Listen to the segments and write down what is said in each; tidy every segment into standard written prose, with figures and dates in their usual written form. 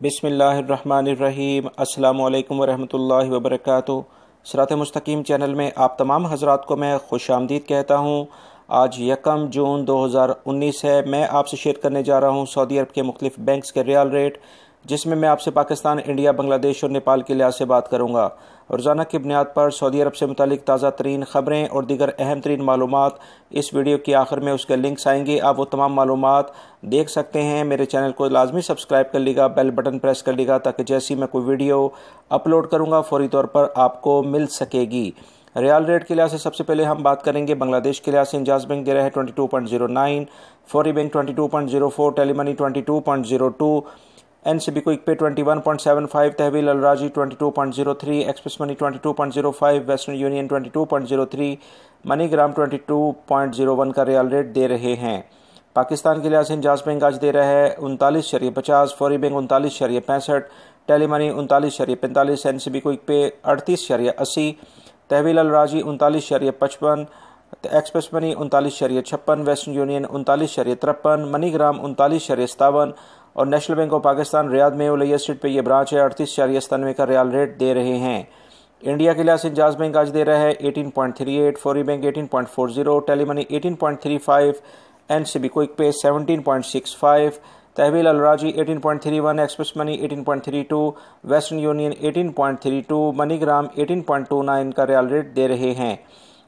बिस्मिल्लाहिर्रहमानिर्रहीम। अस्सलामु अलैकुम वरहमतुल्लाहि वबरकातुहू। सिरात मुस्तकीम चैनल में आप तमाम हजरात को मैं खुश आमदीद कहता हूँ। आज 1 जून 2019 है। मैं आपसे शेयर करने जा रहा हूँ सऊदी अरब के मुख्तलिफ बैंक्स के रियाल रेट, जिसमें मैं आपसे पाकिस्तान, इंडिया, बांग्लादेश और नेपाल के लिहाज से बात करूँगा। रोज़ाना की बुनियाद पर सऊदी अरब से मुतालिक ताज़ा तरीन ख़बरें और दीगर अहम तरीन मालूमात इस वीडियो के आखिर में उसके लिंक्स आएंगे। आप वो तमाम मालूमात देख सकते हैं। मेरे चैनल को लाजमी सब्सक्राइब कर लीजिएगा, बेल बटन प्रेस कर लीजिएगा, ताकि जैसी मैं कोई वीडियो अपलोड करूँगा फ़ौरी तौर पर आपको मिल सकेगी। रियाल रेट के लिहाज से सबसे पहले हम बात करेंगे बांग्लादेश के लिहाज से। इंजाज बैंक दे रहे हैं 22.09, फौरी bank 22.04, Telemoney 22.02, NCB Quick Pay 21.75, Tahweel Alrajhi 22.03, Express Money 22.05, Western Union 22.03, MoneyGram 22.01 का रियाल रेट दे रहे हैं। पाकिस्तान के लिहाज से इंजाज बैंक आज दे रहा है 39.50, फौरी bank 39.65, Telemoney 39.45, NCB Quick Pay 38.80, Tahweel Alrajhi 39.55, Express Money 39.56, Western Union 39.53, MoneyGram 39.57 और National Bank of Pakistan Riyadh में उलैया स्ट्रीट पे ये ब्रांच है 38.97 का रियाल रेट दे रहे हैं। इंडिया के लिहाज से इंजाज बैंक आज दे रहा है 18.38, फौरी bank 18.40, Telemoney 18.35, NCB Quick Pay 17.65, Tahweel Alrajhi 18.31, Express Money 18.32, Western Union 18.32, MoneyGram 18.29 का रियाल रेट दे रहे हैं।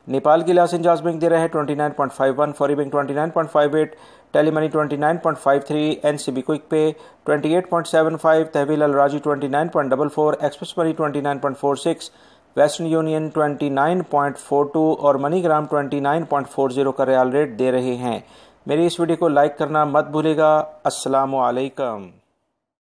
नेपाल के लिहाज से इंजाज बैंक दे रहा है 29.51, फौरी bank 29.58, Telemoney 29.53, NCB Quick Pay 28.75, Tahweel Alrajhi 29.44, Express Money 29.46, Western Union 29.42 और मनीग्राम 29.40 का रियाल रेट दे रहे हैं। मेरी इस वीडियो को लाइक करना मत भूलिएगा। अस्सलामु अलैकुम।